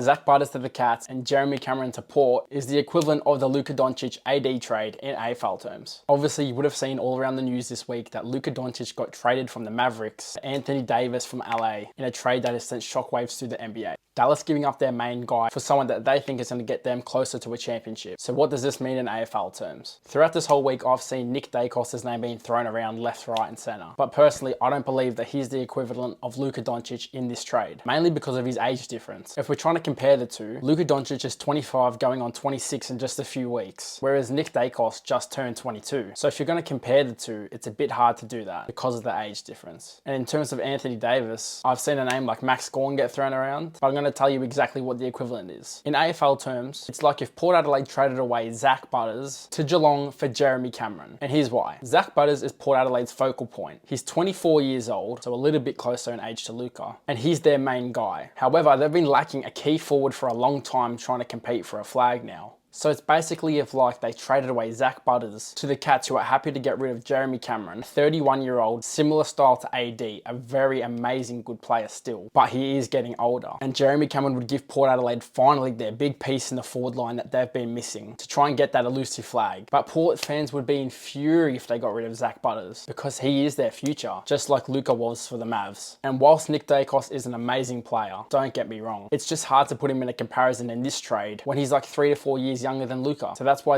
Zach Butters to the Cats and Jeremy Cameron to Port is the equivalent of the Luka-AD trade in AFL terms. Obviously, you would have seen all around the news this week that Luka Doncic got traded from the Mavericks to Anthony Davis from LA in a trade that has sent shockwaves through the NBA. Dallas giving up their main guy for someone that they think is going to get them closer to a championship. So what does this mean in AFL terms? Throughout this whole week, I've seen Nick Dacos's name being thrown around left, right and centre. But personally, I don't believe that he's the equivalent of Luka Doncic in this trade, mainly because of his age difference. If we're trying to compare the two, Luka Doncic is 25 going on 26 in just a few weeks, whereas Nick Dacos just turned 22. So if you're going to compare the two, it's a bit hard to do that because of the age difference. And in terms of Anthony Davis, I've seen a name like Max Gawn get thrown around, but I'm going to tell you exactly what the equivalent is. In AFL terms, it's like if Port Adelaide traded away Zach Butters to Geelong for Jeremy Cameron. And here's why. Zach Butters is Port Adelaide's focal point. He's 24 years old, so a little bit closer in age to Luka, and he's their main guy. However, they've been lacking a key forward for a long time trying to compete for a flag now. So it's basically if like they traded away Zach Butters to the Cats, who are happy to get rid of Jeremy Cameron, 31-year-old, similar style to AD, a very amazing good player still, but he is getting older. And Jeremy Cameron would give Port Adelaide finally their big piece in the forward line that they've been missing to try and get that elusive flag. But Port fans would be in fury if they got rid of Zach Butters because he is their future, just like Luka was for the Mavs. And whilst Nick Dacos is an amazing player, don't get me wrong, it's just hard to put him in a comparison in this trade when he's like 3 to 4 years younger than Luka. So that's why